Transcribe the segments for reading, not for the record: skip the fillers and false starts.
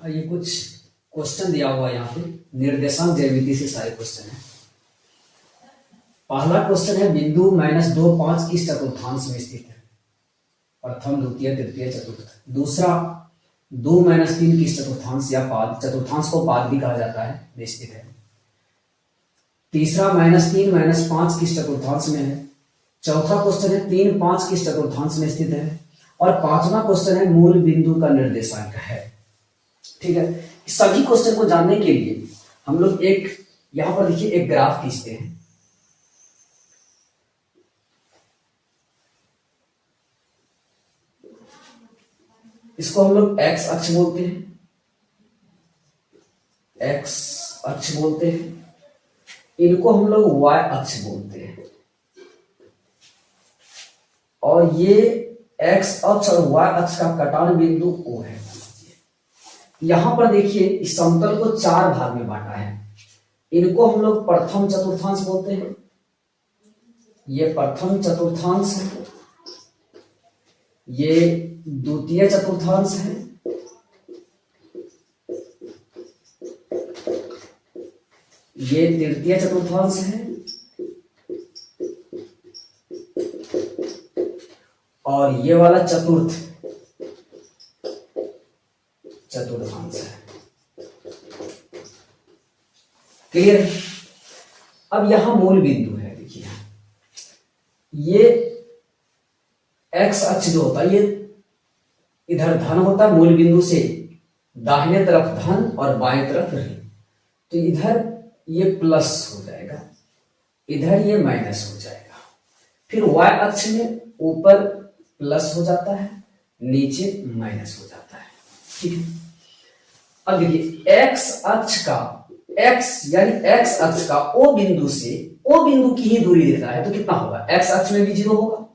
ये कुछ क्वेश्चन दिया हुआ है यहाँ पे, निर्देशांक ज्यामिति से सारे क्वेश्चन है। पहला क्वेश्चन है बिंदु -2, 5 किस चतुर्थांश में स्थित है? प्रथम, द्वितीय, तृतीय, चतुर्थ। दूसरा 2 - 3 किस चतुर्थांश या पाद, चतुर्थांश को पाद भी कहा जाता है, में स्थित है। तीसरा -3 - 5 किस चतुर्थांश में है। चौथा क्वेश्चन है 3, 5 किस चतुर्थांश में स्थित है। और पांचवा क्वेश्चन है मूल बिंदु का निर्देशांक है। ठीक है, सभी क्वेश्चन को जानने के लिए हम लोग एक यहां पर देखिए एक ग्राफ खींचते हैं। इसको हम लोग एक्स अक्ष बोलते हैं, एक्स अक्ष बोलते हैं। इनको हम लोग वाई अक्ष बोलते हैं। और ये एक्स अक्ष और वाई अक्ष का कटान बिंदु O है। यहां पर देखिए इस समतल को 4 भाग में बांटा है। इनको हम लोग प्रथम चतुर्थांश बोलते हैं। ये प्रथम चतुर्थांश है, ये द्वितीय चतुर्थांश है, ये तृतीय चतुर्थांश है, और ये वाला चतुर्थ चतुर्थांश है। क्लियर है? अब यहां मूल बिंदु है, देखिए ये एक्स अक्ष जो होता है ये इधर धन होता है, मूल बिंदु से दाहिने तरफ धन और बाएं तरफ ऋण। तो इधर ये प्लस हो जाएगा, इधर ये माइनस हो जाएगा। फिर वाई अक्ष में ऊपर प्लस हो जाता है, नीचे माइनस हो जाता है। ठीक है, अब देखिए एक्स अक्ष का एक्स अक्ष का ओ बिंदु से ओ बिंदु की ही दूरी देता है, तो कितना होगा? एक्स अक्ष में भी 0 होगा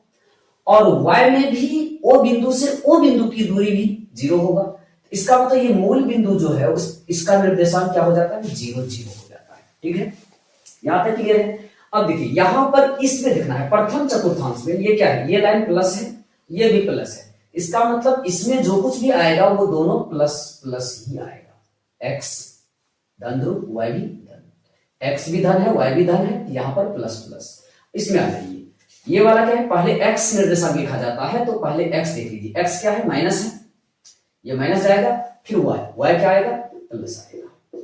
और वाई में भी ओ बिंदु से ओ बिंदु की दूरी भी 0 होगा। इसका मतलब ये मूल बिंदु जो है इसका निर्देशांक क्या हो जाता है? 0, 0 हो जाता है। ठीक है, यहां तक क्लियर है? अब देखिए यहां पर इसमें देखना है प्रथम चतुर्थांश में ये क्या है? ये लाइन प्लस है, ये भी प्लस है। इसका मतलब इसमें जो कुछ भी आएगा वो दोनों प्लस प्लस ही आएगा। एक्स धन ध्रुव, वाई भी धन, एक्स भी धन है, वाई भी धन है, यहां पर प्लस प्लस। इसमें आ जाइए, ये वाला क्या है? पहले एक्स निर्देशांक लिखा जाता है, तो पहले एक्स देख लीजिए। एक्स क्या है? माइनस है, ये माइनस जाएगा। फिर वाई क्या आएगा? प्लस आएगा।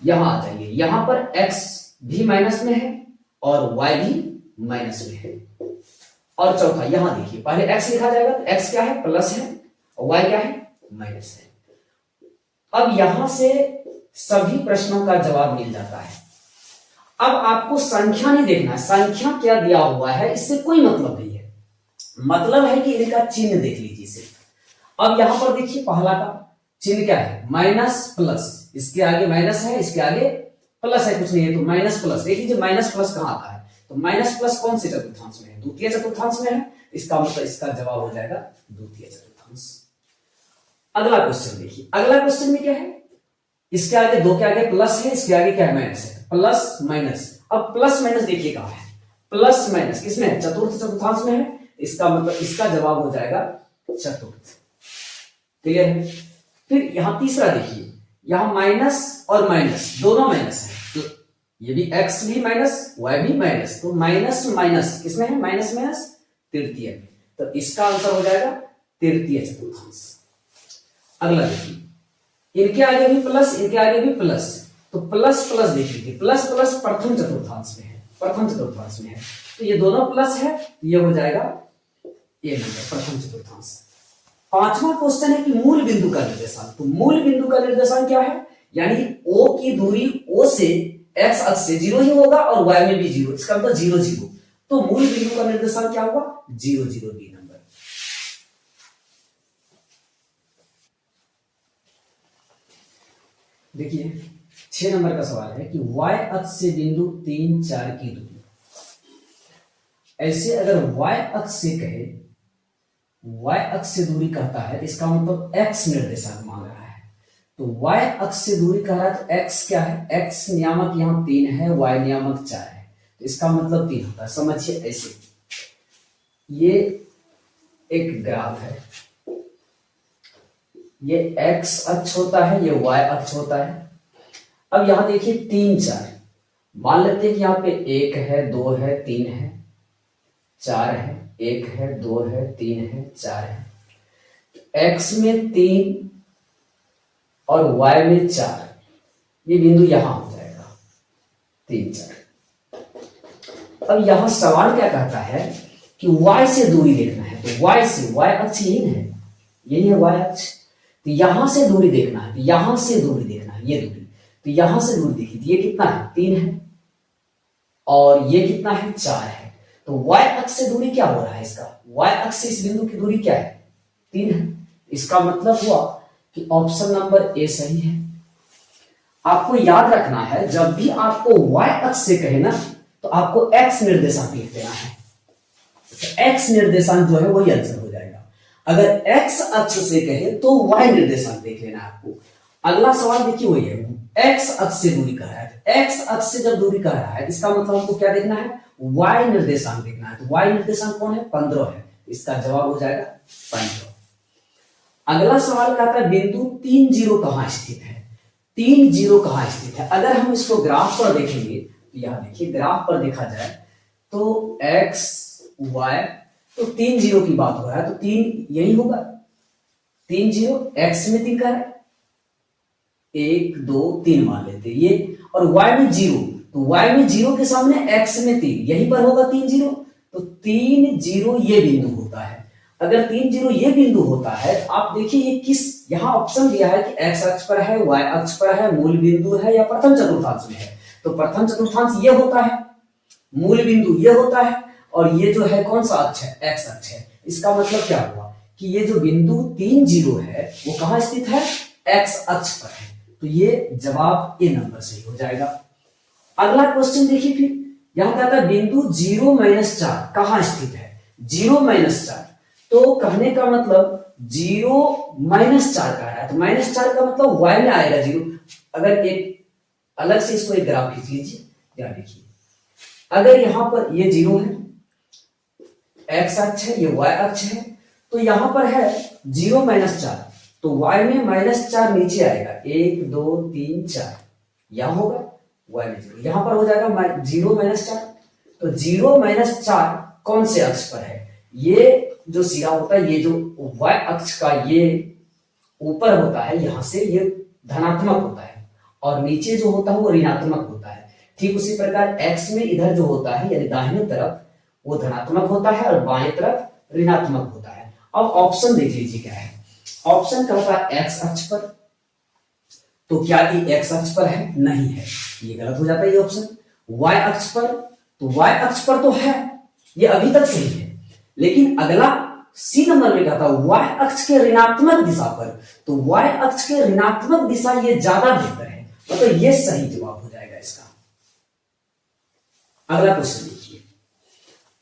यहां आ जाइए, यहां पर एक्स भी माइनस में है और वाई भी माइनस में है। और चौथा यहां देखिए, पहले एक्स लिखा जाएगा, तो एक्स क्या है? प्लस है, और वाई क्या है? माइनस है। अब यहां से सभी प्रश्नों का जवाब मिल जाता है। अब आपको संख्या नहीं देखना है, संख्या क्या दिया हुआ है इससे कोई मतलब नहीं है। मतलब है कि इनका चिन्ह देख लीजिए सिर्फ। अब यहां पर देखिए पहला का चिन्ह क्या है? माइनस प्लस, इसके आगे माइनस है, इसके आगे प्लस है, कुछ नहीं है, तो माइनस प्लस। देख लीजिए माइनस प्लस कहां आता है? तो माइनस प्लस कौन से चतुर्थांश में है? द्वितीय चतुर्थांश में है। इसका मतलब इसका जवाब हो जाएगा द्वितीय चतुर्थांश। अगला क्वेश्चन देखिए, अगला क्वेश्चन में क्या है? इसके आगे 2 के आगे प्लस है, इसके आगे क्या है? माइनस है। प्लस माइनस, अब प्लस माइनस देखिए कहां है? प्लस माइनस किसमें है? चतुर्थ चतुर्थांश में है। इसका मतलब इसका जवाब हो जाएगा चतुर्थ। क्लियर है? फिर यहां तीसरा देखिए, यहां माइनस और माइनस दोनों माइनस है, तो ये भी एक्स भी माइनस, वाई भी माइनस, तो माइनस माइनस किसमें है? माइनस माइनस तृतीय में, तो इसका आंसर हो जाएगा तृतीय चतुर्थांश। अगला देखिए, इनके आगे भी प्लस, इनके आगे भी प्लस, तो प्लस प्लस देख लीजिए, प्लस प्लस प्रथम चतुर्थांश में है, प्रथम चतुर्थांश में है, तो ये दोनों प्लस है, ये हो जाएगा ये नंबर प्रथम चतुर्थांश। पांचवा क्वेश्चन है कि मूल बिंदु का निर्देशांक। तो मूल बिंदु का निर्देशांक क्या है? यानी O की दूरी O से एक्स अक्ष से 0 ही होगा और वाई में भी 0, इसका मतलब 0, 0। तो मूल बिंदु का निर्देशांक क्या होगा? 0, 0 बी नंबर। देखिए 6 नंबर का सवाल है कि y अक्ष से बिंदु 3, 4 की दूरी। ऐसे अगर y अक्ष से कहे, y अक्ष से दूरी कहता है, तो इसका मतलब x निर्देशांक मांग रहा है। तो y अक्ष से दूरी कह रहा है, तो x क्या है? x नियामक यहाँ 3 है, y नियामक 4 है, तो इसका मतलब 3 होता है। समझिए ऐसे, ये एक ग्राफ है, ये x अक्ष होता है, ये y अक्ष होता है। अब यहां देखिए 3 4, मान लेते हैं कि यहाँ पे 1 है, 2 है, 3 है, 4 है, 1 है, 2 है, 3 है, 4 है। x में 3 और y में 4, ये बिंदु यहां हो जाएगा 3 4। अब यहां सवाल क्या कहता है कि y से दूरी देखना है, तो y से, y अक्ष यही है, यही है y अक्ष। तो यहां से दूरी देखना है, तो यहां से दूरी देखना है, ये दूरी, तो यहां से दूरी देखिए, तो ये कितना है 3 है और ये कितना है 4 है। तो y अक्ष से दूरी क्या हो रहा है इसका, y अक्ष से इस बिंदु की दूरी क्या है 3 है। इसका मतलब हुआ कि ऑप्शन नंबर ए सही है। आपको याद रखना है जब भी आपको y अक्ष से कहे ना तो आपको x निर्देशांक लिख देना है, तो x निर्देशांक जो है वही आंसर हो जाएगा। अगर x अक्ष से कहे तो y निर्देशांक देख लेना है आपको। अगला सवाल देखिए वही है, x अक्ष से दूरी कह रहा है, x अक्ष से जब दूरी कह रहा है इसका मतलब हमको क्या देखना है, y निर्देशांक देखना है। तो y निर्देशांक कौन है 15 है, इसका जवाब हो जाएगा 15। अगला सवाल कहता है बिंदु 3 0 कहां स्थित है, 3 0 कहां स्थित है। अगर हम इसको ग्राफ पर देखेंगे तो यहां देखिए ग्राफ पर देखा जाए तो x y, तो 3 0 की बात हो रहा है, तो 3 यही होगा 3 0, x में 3 का है 1 2 3 मान लेते ये, और y में 0, तो y में 0 के सामने x में 3, यहीं पर होगा 3 0, तो 3 0 ये बिंदु होता है। अगर 3 0 ये बिंदु होता है तो आप देखिए ये किस, यहां ऑप्शन दिया है कि x अक्ष पर है, y अक्ष पर है, मूल बिंदु है या प्रथम चतुर्थांश में है। तो प्रथम चतुर्थांश ये होता है, मूल बिंदु ये होता है, और ये जो है कौन सा अक्ष है x अक्ष है। इसका मतलब क्या हुआ कि ये जो बिंदु 3 0 है वो कहां स्थित है, x अक्ष पर है। तो ये जवाब ए नंबर सही हो जाएगा। अगला क्वेश्चन देखिए, फिर यहां कहता है बिंदु 0 4 कहां स्थित है, 0 4, तो कहने का मतलब 0 4 का है, तो -4 का मतलब y में आएगा 0। अगर एक अलग से इसको एक ग्राफ खींच लीजिए, या देखिए अगर यहां पर ये 0 है, x अक्ष है, ये y अक्ष है, तो यहां पर है 0 4, तो y में -4 नीचे आएगा 1 2 3 4, यहां होगा y में 0, यहां पर हो जाएगा 0 4। तो 0 4 कौन से अक्ष पर है, ये जो सिरा होता है, ये जो y अक्ष का ये ऊपर होता है, यहां से ये धनात्मक होता है और नीचे जो होता है वो ऋणात्मक होता है। ठीक उसी प्रकार x में इधर जो होता है यानी दाहिने तरफ वो धनात्मक होता है और बाएं तरफ ऋणात्मक होता है। अब ऑप्शन देख लीजिए क्या है, ऑप्शन कहता है x अक्ष पर, तो क्या ये x अक्ष पर है, नहीं है, ये गलत हो जाता है ये ऑप्शन। y अक्ष पर, तो y अक्ष पर तो है, ये अभी तक सही है, लेकिन अगला सी नंबर में कहता है y अक्ष के ऋणात्मक दिशा पर, तो y अक्ष के ऋणात्मक दिशा ये ज्यादा बेहतर है, मतलब ये सही जवाब हो जाएगा इसका। अगला क्वेश्चन देखिए,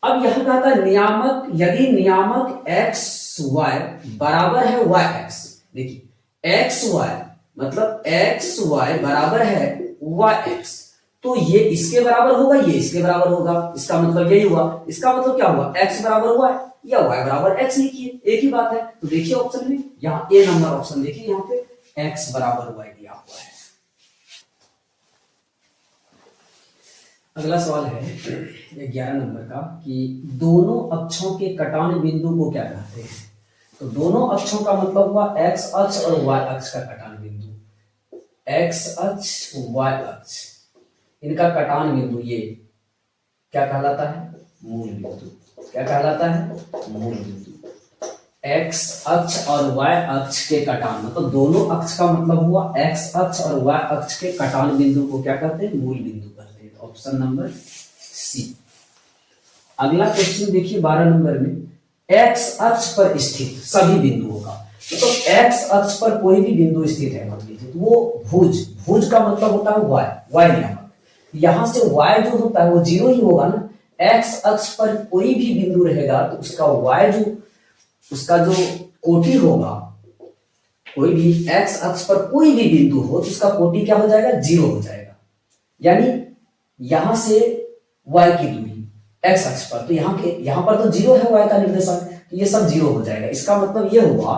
अब यहां कहता है नियामक, यदि नियामक x y बराबर है y x, देखिए x y मतलब x y बराबर है y x, तो ये इसके बराबर होगा, ये इसके बराबर होगा, इसका मतलब यही हुआ। इसका मतलब क्या हुआ, x बराबर हुआ है या y बराबर x लिखिए, एक ही बात है। तो देखिए ऑप्शन में, यहाँ ए नंबर ऑप्शन देखिए, यहाँ पे x बराबर y दिया हुआ है। अगला सवाल है 11 नंबर का कि दोनों अक्षों के कटान बिंदु को क्या कहते हैं। तो दोनों अक्षों का मतलब हुआ x अक्ष और y अक्ष का कटान बिंदु, x अक्ष y अक्ष, इनका कटान बिंदु ये क्या कहलाता है, मूल बिंदु। क्या कहलाता है, मूल बिंदु। x अक्ष और y अक्ष के कटान, मतलब दोनों अक्ष का मतलब हुआ x अक्ष और y अक्ष के कटान बिंदु को क्या कहते हैं, मूल बिंदु कहते हैं। Option number C. अगला क्वेश्चन देखिए 12 नंबर में, x अक्ष पर स्थित सभी बिंदुओं का, तो x अक्ष पर कोई भी बिंदु स्थित है मान लीजिए, तो वो भुज, भुज का मतलब होता है y नियामक, यहां से y जो होता है वो 0 ही होगा ना। x अक्ष पर कोई भी बिंदु रहेगा तो उसका y जो, उसका जो कोटि होगा, कोई भी x अक्ष पर कोई भी बिंदु हो तो उसका कोटि क्या हो जाएगा, 0 हो जाएगा। यानी यहां से y की दूरी x अक्ष पर, तो यहां पर तो 0 है y का निर्देशांक, तो ये सब 0 हो जाएगा। इसका मतलब ये हुआ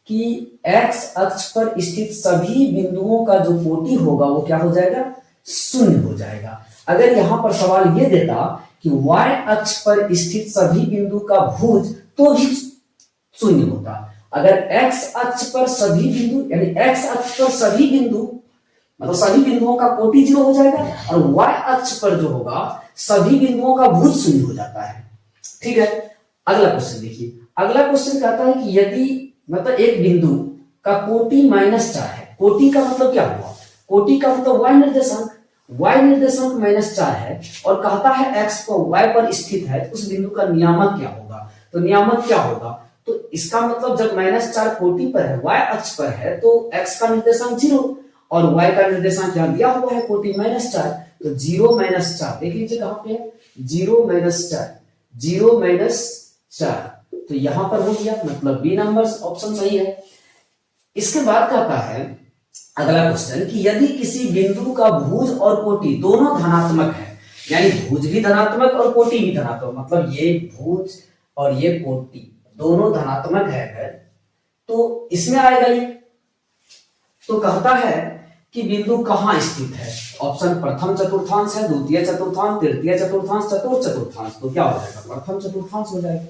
कि एक्स अक्ष पर स्थित सभी बिंदुओं का जो कोटि होगा वो क्या हो जाएगा, शून्य हो जाएगा। अगर यहां पर सवाल ये देता कि y अक्ष पर स्थित सभी बिंदु का भुज, तो भी शून्य होता। अगर x अक्ष पर सभी बिंदु यानी x अक्ष पर सभी बिंदु मतलब सभी बिंदुओं का कोटि 0 हो जाएगा, और y अक्ष पर जो होगा सभी बिंदुओं का भुज शून्य हो जाता है। ठीक है, अगला क्वेश्चन देखिए। अगला क्वेश्चन कहता है कि यदि मतलब एक बिंदु का कोटि -4 है, कोटि का मतलब क्या हुआ, कोटि का मतलब y निर्देशांक, y निर्देशांक -4 है, और कहता है x को y पर स्थित है, तो उस बिंदु का नियामक क्या होगा। तो नियामक क्या होगा, तो इसका मतलब जब -4 कोटि पर है, y अक्ष पर है, तो x का निर्देशांक 0 और y का निर्देशांक यहाँ दिया हुआ है कोटि -4, तो 0 -4 देख लीजिए कहां पे है, 0 -4, 0 -4, तो यहां पर हो गया, मतलब बी नंबर ऑप्शन सही है। इसके बाद कहता है अगला क्वेश्चन कि यदि किसी बिंदु का भुज और कोटि दोनों धनात्मक है, यानी भुज भी धनात्मक और कोटि भी धनात्मक, मतलब ये भुज और ये कोटि दोनों धनात्मक है अगर, तो इसमें आएगा ये। तो कहता है कि बिंदु कहां स्थित है, ऑप्शन प्रथम चतुर्थांश है, द्वितीय चतुर्थांश, तृतीय चतुर्थांश, चतुर्थ चतुर्थांश, तो क्या हो जाएगा, प्रथम चतुर्थांश हो जाएगा।